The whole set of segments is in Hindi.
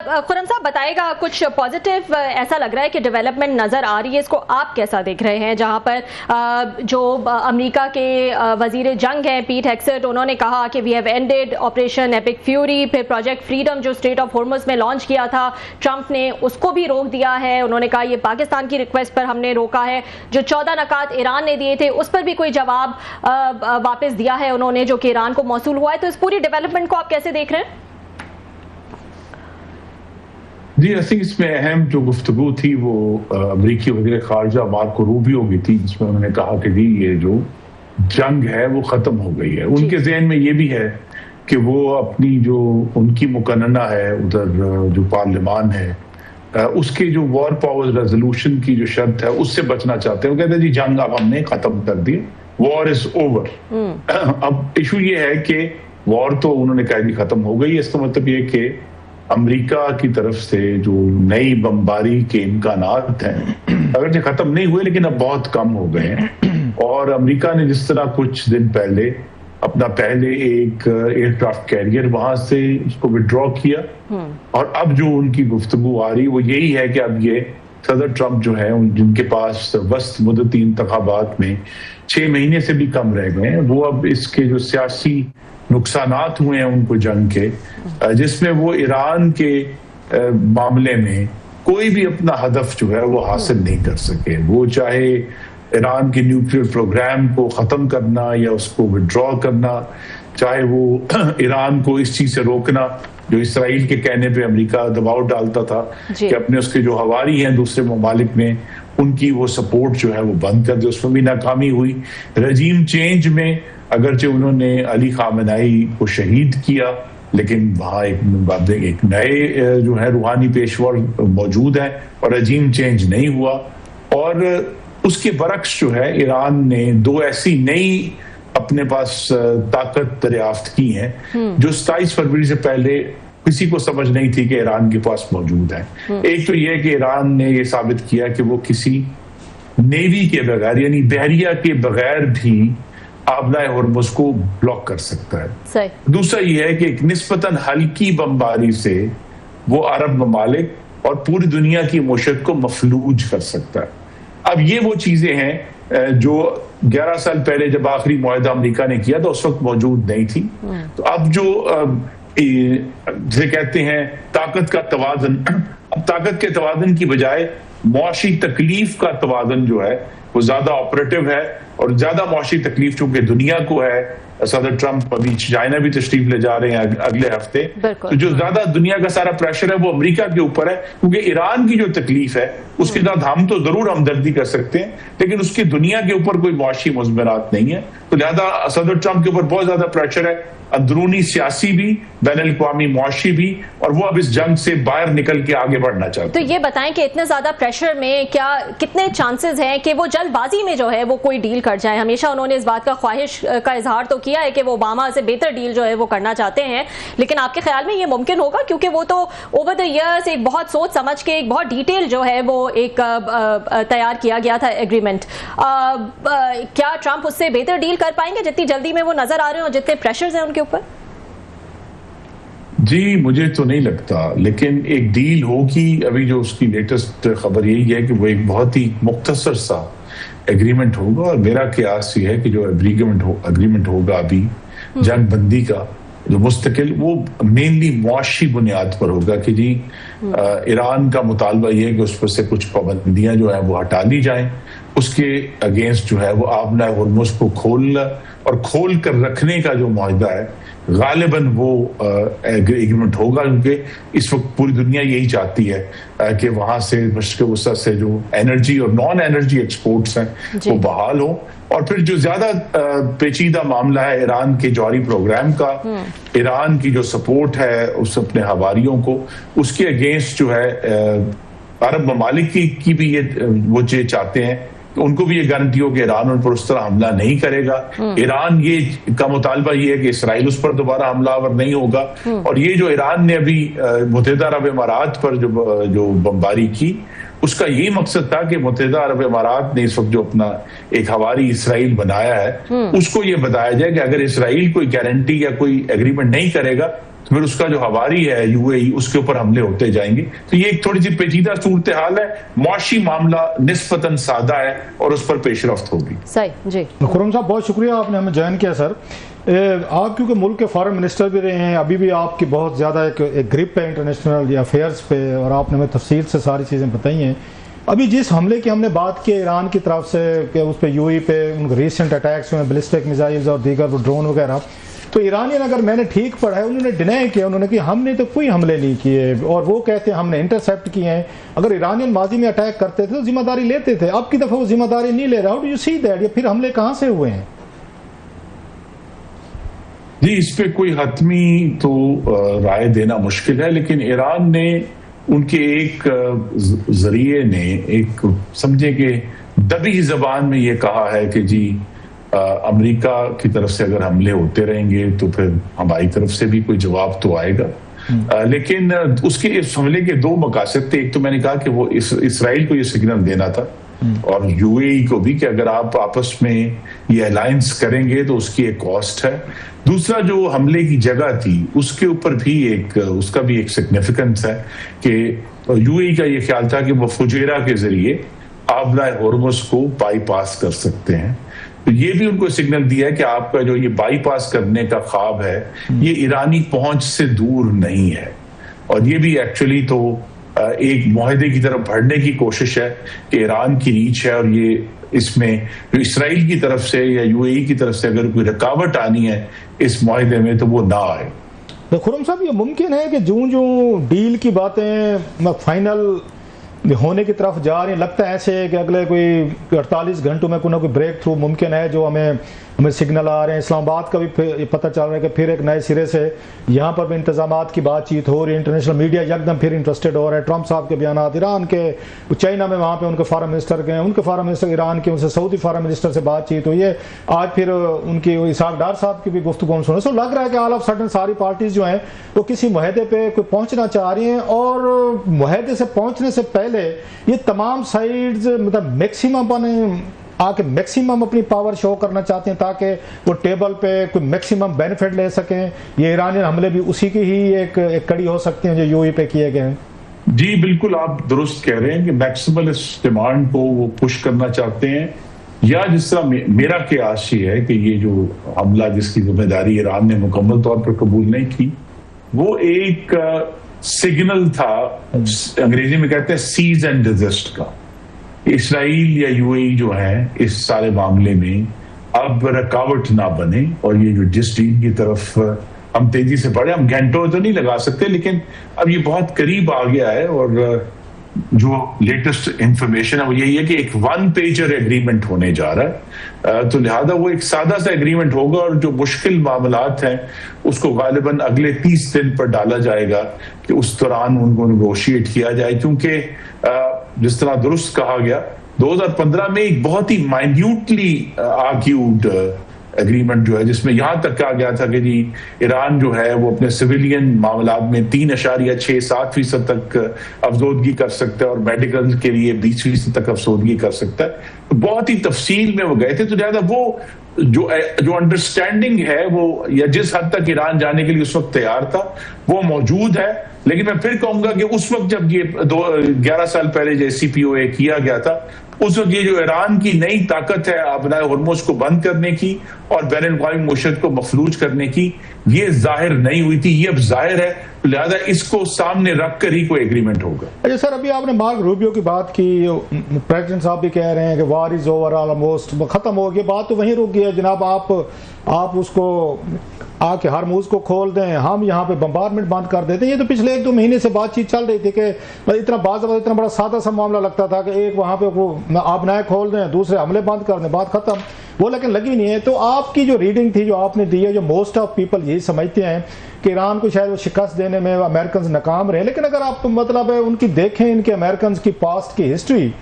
खुर्रम साहब बताएगा, कुछ पॉजिटिव ऐसा लग रहा है कि डेवलपमेंट नज़र आ रही है, इसको आप कैसा देख रहे हैं? जहां पर जो अमेरिका के वजीर जंग हैं पीट हेग्सेट, उन्होंने कहा कि we have ended operation Epic Fury. फिर प्रोजेक्ट फ्रीडम जो स्ट्रेट ऑफ हॉर्मुज़ में लॉन्च किया था, ट्रंप ने उसको भी रोक दिया है। उन्होंने कहा ये पाकिस्तान की रिक्वेस्ट पर हमने रोका है। जो 14 नकात ईरान ने दिए थे उस पर भी कोई जवाब वापस दिया है उन्होंने, जो कि ईरान को मौसूल हुआ है। तो इस पूरी डेवलपमेंट को आप कैसे देख रहे हैं? जी, आई थिंक इसमें अहम जो गुफ्तगू थी वो अमरीकी वज़ीर ख़ारजा मार्को रूबियो की थी, जिसमें उन्होंने कहा कि जी ये जो जंग है वो ख़त्म हो गई है। उनके ज़हन में ये भी है कि वो अपनी जो उनकी मुकन्नना है उधर जो पार्लियामान है उसके जो वॉर पावर्स रेजोल्यूशन की जो शर्त है उससे बचना चाहते हैं। वो कहते हैं जी जंग अब हमने ख़त्म कर दी, वॉर इज़ ओवर। अब इशू ये है कि वॉर तो उन्होंने कहा जी ख़त्म हो गई है। इसका मतलब ये कि अमेरिका की तरफ से जो नई बमबारी के इम्कानात हैं अगर जो खत्म नहीं हुए लेकिन अब बहुत कम हो गए हैं। और अमेरिका ने जिस तरह कुछ दिन पहले अपना पहले एक एयरक्राफ्ट कैरियर वहां से उसको विड्रॉ किया, और अब जो उनकी गुफ्तगू आ रही वो यही है कि अब ये सदर ट्रंप जो है जिनके पास वस्त मुद्दती इंतखाबात में 6 महीने से भी कम रह गए हैं, वो अब इसके जो सियासी नुकसानात हुए हैं उनको जंग के, जिसमें वो ईरान के मामले में कोई भी अपना हदफ जो है वो हासिल नहीं कर सके। वो चाहे ईरान के न्यूक्लियर प्रोग्राम को ख़त्म करना या उसको विड्रॉ करना, चाहे वो ईरान को इस चीज़ से रोकना जो इसराइल के कहने पे अमेरिका दबाव डालता था कि अपने उसके जो हवारी हैं दूसरे ममालिक में उनकी वो सपोर्ट जो है वो बंद कर दे, उसमें भी नाकामी हुई। रजीम चेंज में अगरचे उन्होंने अली खामेनेई को शहीद किया, लेकिन वहाँ एक नए जो है रूहानी पेशवर मौजूद है और रजीम चेंज नहीं हुआ। और उसके बरक्स जो है ईरान ने 2 ऐसी नई अपने पास ताकत दरियाफ्त की हैं जो 27 फरवरी से पहले किसी को समझ नहीं थी कि ईरान के पास मौजूद है। एक तो यह कि ईरान ने यह साबित किया कि वो किसी नेवी के बगैर यानी बहरिया के बगैर भी आबनाए हॉर्मुज़ को ब्लॉक कर सकता है। दूसरा यह है कि एक निस्बतन हल्की बमबारी से वो अरब ममालिक और पूरी दुनिया की मशत को मफलूज कर सकता है। अब ये वो चीजें हैं जो 11 साल पहले जब आखिरी मुआहदा अमेरिका ने किया था उस वक्त मौजूद नहीं थी। तो अब जो जिसे कहते हैं ताकत का तवाज़ुन, अब ताकत के तवाज़ुन की बजाय मुआशी तकलीफ का तवाज़ुन जो है वो ज्यादा ऑपरेटिव है। और ज्यादा मुआशी तकलीफ चूंकि दुनिया को है, सदर ट्रंप अभी चाइना भी तशरीफ ले जा रहे हैं अगले हफ्ते, तो जो ज्यादा दुनिया का सारा प्रेशर है वो अमेरिका के ऊपर है, क्योंकि ईरान की जो तकलीफ है उसके साथ हम तो जरूर हमदर्दी कर सकते हैं लेकिन उसकी दुनिया के ऊपर कोई मुआशी मुज़मरात नहीं है। तो लिहाजा सदर ट्रंप के ऊपर बहुत ज्यादा प्रेशर है, अंदरूनी सियासी भी, बैनुल अक़वामी मुआशी भी, और वो अब इस जंग से बाहर निकल के आगे बढ़ना चाहते हैं। तो ये बताएं कि इतने ज्यादा प्रेशर में क्या कितने चांसेस हैं कि वो जल्दबाजी में जो है वो कोई डील कर जाए? हमेशा उन्होंने इस बात का ख्वाहिश का इजहार तो किया है कि वो ओबामा से बेहतर डील जो है वो करना चाहते हैं, लेकिन आपके ख्याल में ये मुमकिन होगा? क्योंकि वो तो ओवर द ईयर्स एक बहुत सोच समझ के एक बहुत डिटेल जो है वो एक तैयार किया गया था एग्रीमेंट। क्या ट्रंप उससे बेहतर डील कर पाएंगे जितनी जल्दी में वो नजर आ रहे हैं और जितने प्रेशर्स हैं उनके ऊपर? जी मुझे तो नहीं लगता, लेकिन एक डील होगी। अभी जो उसकी लेटेस्ट खबर यही है कि वो एक बहुत ही मुख्तसर सा एग्रीमेंट होगा, और मेरा क़यास ये है कि जो एग्रीमेंट होगा अभी जंग बंदी का जो मुस्तकिल, वो मेनली मुआशी बुनियाद पर होगा कि जी ईरान का मुतालबा ये है कि उस पर से कुछ पाबंदियां जो है वो हटा ली जाएं, उसके अगेंस्ट जो है वो आबनाए हॉर्मुज़ को खोल कर रखने का जो मुआहदा है गालिबन वो एग्रीमेंट होगा, क्योंकि इस वक्त पूरी दुनिया यही चाहती है कि वहां से मशरिक़ वस्ता से जो एनर्जी और नॉन एनर्जी एक्सपोर्ट्स हैं वो बहाल हो। और फिर जो ज्यादा पेचीदा मामला है ईरान के जौहरी प्रोग्राम का, ईरान की जो सपोर्ट है उस अपने हवारियों को, उसके अगेंस्ट जो है अरब ममालिक की भी ये वो चाहते हैं उनको भी ये गारंटी हो कि ईरान उन पर उस तरह हमला नहीं करेगा। ईरान ये का मुतालबा ये है कि इसराइल उस पर दोबारा हमलावर नहीं होगा। और ये जो ईरान ने अभी मुत्तहिदा अरब इमारात पर जो बमबारी की, उसका यही मकसद था कि मुत्तहिदा अरब इमारात ने इस वक्त जो अपना एक हवारी इसराइल बनाया है उसको ये बताया जाए कि अगर इसराइल कोई गारंटी या कोई एग्रीमेंट नहीं करेगा तो फिर उसका जो हवारी है यूएई, उसके ऊपर हमले होते जाएंगे। तो ये एक थोड़ी सी पेचीदा सूरत हाल है, मुआशी मामला निस्बतन सादा है और उस पर पेशरफ्त होगी। सही जी। खुर्रम साहब बहुत शुक्रिया, आपने हमें ज्वाइन किया सर। आप क्योंकि मुल्क के फॉरेन मिनिस्टर भी रहे हैं, अभी भी आपकी बहुत ज़्यादा एक ग्रिप है इंटरनेशनल अफेयर्स पे, और आपने हमें तफसील से सारी चीज़ें बताई हैं। अभी जिस हमले की हमने बात की ईरान की तरफ से कि उस पर यूएई पे उनके रिसेंट अटैक्स हुए, बैलिस्टिक मिसाइल्स और दीगर वो ड्रोन वगैरह, तो ईरानियन अगर मैंने ठीक पढ़ा है उन्होंने डिनाई किया, उन्होंने कि हमने तो कोई हमले नहीं किए, और वो कहते हैं हमने इंटरसेप्ट किए हैं। अगर ईरानियन माजी में अटैक करते थे तो जिम्मेदारी लेते थे, अब की दफ़ा वो जिम्मेदारी नहीं ले रहा। How do you see that? ये फिर हमले कहाँ से हुए हैं? जी, इस पे कोई हतमी तो राय देना मुश्किल है, लेकिन ईरान ने उनके एक जरिए ने एक समझे कि दबी जबान में ये कहा है कि जी अमेरिका की तरफ से अगर हमले होते रहेंगे तो फिर हमारी तरफ से भी कोई जवाब तो आएगा। लेकिन उसके इस हमले के दो मकासद थे। एक तो मैंने कहा कि वो इसराइल को ये सिग्नल देना था और यूएई को भी कि अगर आप आपस में ये अलायंस करेंगे तो उसकी एक कॉस्ट है। दूसरा, जो हमले की जगह थी उसके ऊपर भी उसका भी एक सिग्निफिकेंस है कि यूएई का ये ख्याल था कि वो फुजेरा के जरिए आबला होर्मुज को बाईपास कर सकते हैं। तो ये भी उनको सिग्नल दिया है कि आपका जो ये बाईपास करने का ख्वाब है ये ईरानी पहुंच से दूर नहीं है, और ये भी एक्चुअली तो एक मुआहदे की तरफ बढ़ने की कोशिश है कि ईरान की रीच है, और ये इसमें जो इसराइल की तरफ से या यूएई की तरफ से अगर कोई रुकावट आनी है इस मुआहदे में तो वो ना आए। तो खुर्रम साहब, ये मुमकिन है कि जो डील की बातें फाइनल होने की तरफ जा रही हैं, लगता है ऐसे कि अगले कोई 48 घंटों में कोई ना कोई ब्रेक थ्रू मुमकिन है, जो हमें सिग्नल आ रहे हैं। इस्लामाबाद का भी पता चल रहा है कि फिर एक नए सिरे से यहाँ पर भी इंतजामात की बातचीत हो रही है, इंटरनेशनल मीडिया एकदम फिर इंटरेस्टेड हो रहा है। ट्रंप साहब के बयान, ईरान के चाइना में वहाँ पे उनके फॉरेन मिनिस्टर गए, उनके फॉरेन मिनिस्टर ईरान के, उनसे सऊदी फॉरेन मिनिस्टर से बातचीत हुई है। आज फिर उनकी इसहाक डार साहब की भी गुफ्तगू हम सुने। सो लग रहा है कि ऑल ऑफ सडन सारी पार्टीज जो हैं वो किसी मुआहदे पे कोई पहुँचना चाह रही हैं, और मुआहदे से पहुँचने से पहले ये तमाम साइड्स मतलब मैक्सिमम आके मैक्सिमम अपनी पावर शो करना चाहते हैं ताकि वो टेबल पे कोई मैक्सिमम बेनिफिट ले सकें। ये ईरानियन हमले भी उसी की ही एक कड़ी हो सकते हैं जो यूएई पे किए गए हैं। जी बिल्कुल, आप दुरुस्त कह रहे हैं कि मैक्सिमलिस्ट डिमांड को वो पुश करना चाहते हैं, या जिस तरह मेरा कयास ये है कि ये जो हमला जिसकी जिम्मेदारी ईरान ने मुकम्मल तौर पर कबूल नहीं की, वो एक सिग्नल था, अंग्रेजी में कहते हैं सीज एंड डिजिस्ट का। इसराइल या यूएई जो है इस सारे मामले में अब रुकावट ना बने, और ये जो जिस डील की तरफ हम तेजी से बढ़े, हम घंटों तो नहीं लगा सकते लेकिन अब ये बहुत करीब आ गया है, और जो लेटेस्ट इंफॉर्मेशन है वो यही है कि एक 1 पेजर एग्रीमेंट होने जा रहा है। तो लिहाजा वो एक सादा सा एग्रीमेंट होगा, और जो मुश्किल मामलात हैं उसको गालिबन अगले 30 दिन पर डाला जाएगा कि उस दौरान उनको नेगोशिएट किया जाए। क्योंकि जिस तरह दुरुस्त कहा गया, 2015 में एक बहुत ही माइन्यूटली आर्ग्यूड एग्रीमेंट जो है, जिसमें यहां तक कहा गया था कि जी ईरान जो है वो अपने सिविलियन मामलात में 3.67% तक अफसोदगी कर सकता है, और मेडिकल के लिए 20% तक अफसोदगी कर सकता है। तो बहुत ही तफसील में वो गए थे। तो लिहाजा वो जो अंडरस्टैंडिंग है वो, या जिस हद तक ईरान जाने के लिए उस वक्त तैयार था, वो मौजूद है। लेकिन मैं फिर कहूंगा कि उस वक्त जब ये 11 साल पहले JCPOA किया गया था, उस वक्त ये जो ईरान की नई ताकत है आबनाए होर्मुज को बंद करने की और बैनुल-अक़वामी मईशत को मफलूज करने की, ये जाहिर नहीं हुई थी, ये अब जाहिर है। लिहाजा इसको सामने रख कर ही कोई एग्रीमेंट होगा। अच्छा सर, अभी आपने मार्क रूबियो की बात की, प्रेसिडेंट साहब भी कह रहे हैं कि वार इज ओवर, ऑलमोस्ट खत्म हो गई, बात तो वहीं रुक गई है जनाब। आप उसको आके हार्मूज को खोल दें, हम यहाँ पे बम्बार्डमेंट बंद कर देते हैं। ये तो पिछले 1-2 महीने से बातचीत चल रही थी कि इतना बड़ा सादा सा मामला लगता था कि एक वहाँ पे आबनाए खोल दें, दूसरे हमले बंद कर दें, बात खत्म। वो लेकिन लगी नहीं है। तो आपकी जो रीडिंग थी जो आपने दी है, जो मोस्ट ऑफ पीपल यही समझते हैं कि ईरान को शायद वो शिकस्त देने में अमेरिकन नाकाम रहे, लेकिन अगर आप मतलब है उनकी देखें इनके अमेरिकन की पास्ट की हिस्ट्री,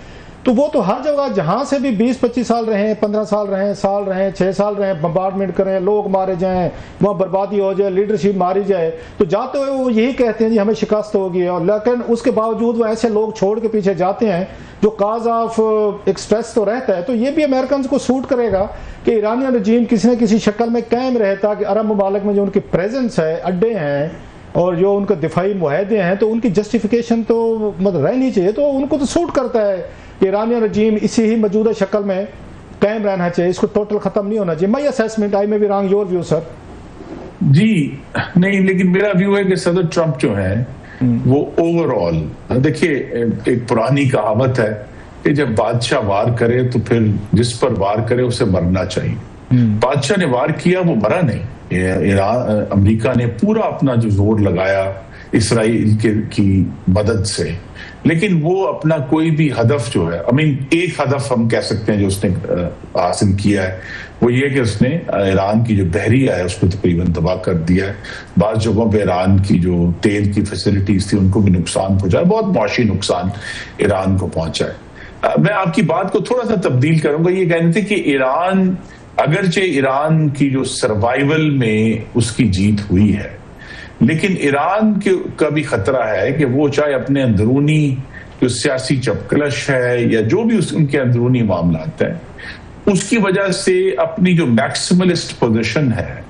तो वो तो हर जगह जहां से भी 20-25 साल रहे, 15 साल रहे, 6 साल रहे, बम्बार्डमेंट करें, लोग मारे जाएं, वहाँ बर्बादी हो जाए, लीडरशिप मारी जाए, तो जाते हुए वो यही कहते हैं जी हमें शिकस्त होगी। और लेकिन उसके बावजूद वो ऐसे लोग छोड़ के पीछे जाते हैं जो काज ऑफ एक स्ट्रेस तो रहता है। तो ये भी अमेरिकन को सूट करेगा कि ईरानियन रजीम किसी न किसी शक्ल में कायम रहे, ताकि अरब ममालिक में जो उनकी प्रेजेंस है, अड्डे हैं, और जो उनके दिफाई मुआहदे हैं तो उनकी जस्टिफिकेशन तो मतलब रहनी चाहिए, तो उनको तो सूट करता है कि ईरानी रजीम इसी ही मौजूदा शक्ल में कायम रहना चाहिए, इसको टोटल खत्म नहीं होना चाहिए। My assessment, I may be wrong, your view sir. जी नहीं, लेकिन मेरा व्यू है कि सदर ट्रंप जो है वो ओवरऑल, देखिए एक पुरानी कहावत है कि जब बादशाह वार करे तो फिर जिस पर वार करे उसे मरना चाहिए। बादशाह ने वार किया, वो मरा नहीं। अमेरिका ने पूरा अपना जो जोर लगाया इसराइल की मदद से, लेकिन वो अपना कोई भी हदफ जो है, एक हदफ हम कह सकते हैं जो उसने हासिल किया है, वो ये कि उसने ईरान की जो बहरिया है उसको तकरीबन तबाह कर दिया है। बाज़ जगहों पे ईरान की जो तेल की फैसिलिटीज थी उनको भी नुकसान पहुंचा है, बहुत मौशी नुकसान ईरान को पहुंचा है। मैं आपकी बात को थोड़ा सा तब्दील करूंगा, ये कहने थे कि ईरान, अगरचे ईरान की जो सर्वाइवल में उसकी जीत हुई है, लेकिन ईरान का भी खतरा है कि वो चाहे अपने अंदरूनी जो सियासी चपकलश है या जो भी उनके अंदरूनी मामलात हैं, उसकी वजह से अपनी जो मैक्सिमलिस्ट पोजीशन है,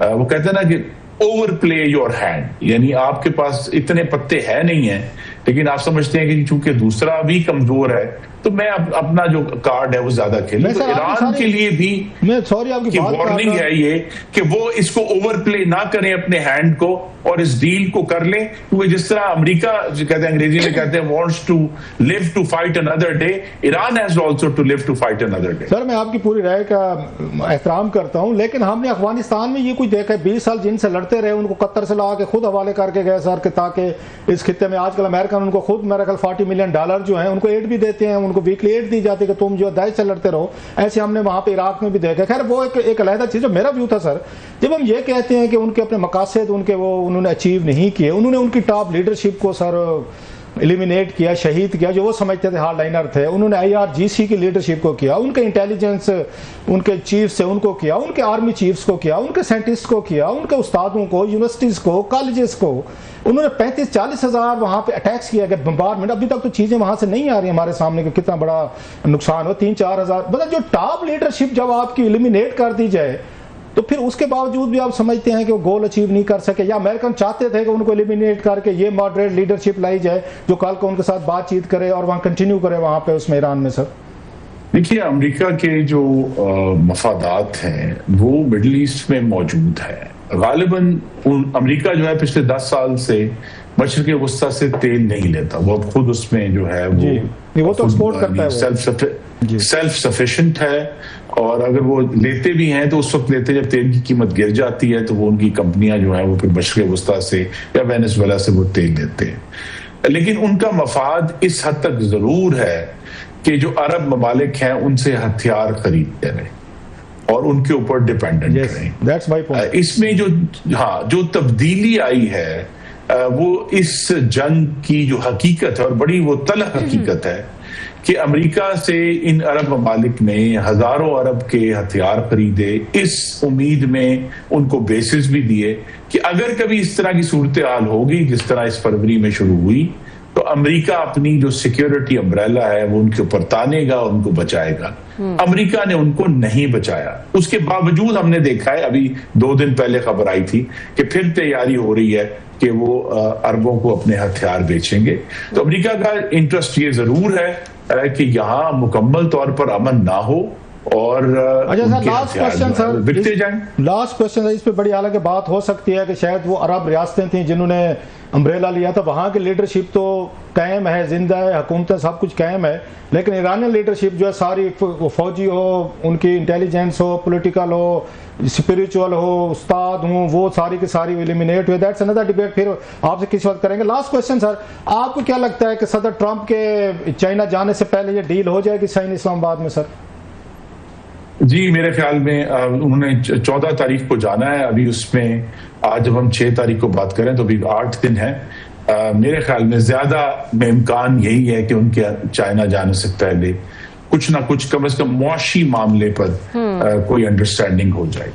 वो कहते हैं ना कि ओवर प्ले योर हैंड, यानी आपके पास इतने पत्ते है नहीं है, लेकिन आप समझते हैं कि चूंकि दूसरा भी कमजोर है तो मैं अपना जो कार्ड है वो ज्यादा खेलूं। तो ईरान के लिए भी आपकी वार्निंग है ये कि वो इसको ओवर प्ले ना करें अपने हैंड को और इस डील को कर लें, क्योंकि जिस तरह अमेरिका जो कहते हैं, अंग्रेजी में कहते हैं, wants to live to fight another day, Iran has also to live to fight another day. Sir मैं आपकी पूरी राय का एहतराम करता हूं, लेकिन हमने अफगानिस्तान में ये कुछ देखा है, 20 साल जिनसे लड़ते रहे उनको कतर से ला के खुद हवाले करके गए सर, ताकि इस खित्ते में आजकल अमेरिका उनको खुद मेरा ख्याल $40 मिलियन जो है उनको एड भी देते हैं, उनको वीकली एड दी जाती है कि तुम जो दाइश से लड़ते रहो। ऐसे हमने वहां पे इराक में भी देखा। खैर वो एक अलग चीज। जो मेरा व्यू था सर, जब हम ये कहते हैं कि उनके अपने मकासद उनके वो उन्होंने अचीव नहीं किए, उन्होंने उनकी टॉप लीडरशिप को सर एलिमिनेट किया, शहीद किया, जो वो समझते थे हार्डलाइनर थे, उन्होंने IRGC की लीडरशिप को किया, उनके इंटेलिजेंस उनके चीफ से उनको किया, उनके आर्मी चीफ्स को किया, उनके साइंटिस्ट को किया, उनके उस्तादों को, यूनिवर्सिटीज को, कॉलेजेस को, उन्होंने 35-40 हज़ार वहां पे अटैक्स किया गया, बम्बारमेंट। अभी तक तो चीजें वहां से नहीं आ रही हमारे सामने कि कितना बड़ा नुकसान हो। 3-4 हज़ार, मतलब जो टॉप लीडरशिप जब आपकी एलिमिनेट कर दी जाए तो फिर उसके बावजूद भी आप समझते हैं कि वो गोल अचीव नहीं कर सके, या अमेरिकन चाहते थे कि उनको एलिमिनेट करके ये मॉडरेट लीडरशिप लाई जाए जो कल को उनके साथ बातचीत करे और वहां कंटिन्यू करे वहां पे उसमें ईरान में। सर देखिए, अमेरिका के जो मफादात हैं वो मिडिल ईस्ट में मौजूद है। गालिबन अमेरिका जो है पिछले 10 साल से मशरिक़ वस्ता से तेल नहीं लेता, वो अब खुद उसमें जो है वो तो एक्सपोर्ट करता है, सेल्फ सफिशिएंट है। और अगर वो लेते भी हैं तो उस वक्त लेते जब तेल की कीमत गिर जाती है, तो वो उनकी कंपनियां जो है वो फिर मशरिक़ वस्ता से या वेनेजुएला से वो तेल लेते हैं। लेकिन उनका मफाद इस हद तक जरूर है कि जो अरब ममालिक हैं उनसे हथियार खरीदते रहे और उनके ऊपर डिपेंडेंट रहें। इसमें जो तब्दीली आई है वो इस जंग की जो हकीकत है, और बड़ी वो तलख हकीकत है कि अमेरिका से इन अरब ममालिक ने हजारों अरब के हथियार खरीदे, इस उम्मीद में उनको बेसिस भी दिए कि अगर कभी इस तरह की सूरत हाल होगी जिस तरह इस फरवरी में शुरू हुई, तो अमेरिका अपनी जो सिक्योरिटी अम्ब्रेला है वो उनके ऊपर तानेगा और उनको बचाएगा। अमेरिका ने उनको नहीं बचाया। उसके बावजूद हमने देखा है, अभी 2 दिन पहले खबर आई थी कि फिर तैयारी हो रही है कि वो अरबों को अपने हथियार बेचेंगे। तो अमेरिका का इंटरेस्ट ये जरूर है कि यहाँ मुकम्मल तौर पर अमन ना हो और लास्ट क्वेश्चन बिकते जाएं। लास्ट क्वेश्चन इस पे बड़ी हालांकि बात हो सकती है कि शायद वो अरब रियासतें थी जिन्होंने अम्ब्रेला लिया था, वहां की लीडरशिप तो कायम है, जिंदा है, हुकूमतें सब कुछ कायम है, लेकिन ईरानियन लीडरशिप जो है सारी फौजी हो, उनकी इंटेलिजेंस हो, पॉलिटिकल हो, स्पिरिचुअल हो, उस्ताद हो, वो सारी की सारी एलिमिनेट हुए। दैट्स अनदर डिबेट, फिर आपसे किसी वक्त करेंगे। लास्ट क्वेश्चन सर, आपको क्या लगता है कि सदर ट्रंप के चाइना जाने से पहले ये डील हो जाएगी साइन इस्लामाबाद में? सर जी, मेरे ख्याल में उन्होंने 14 तारीख को जाना है। अभी उसमें आज जब हम 6 तारीख को बात करें तो अभी 8 दिन है। मेरे ख्याल में ज्यादा इम्कान यही है कि उनके चाइना जाने से पहले कुछ ना कुछ कम से कम मुआशी मामले पर कोई अंडरस्टैंडिंग हो जाए।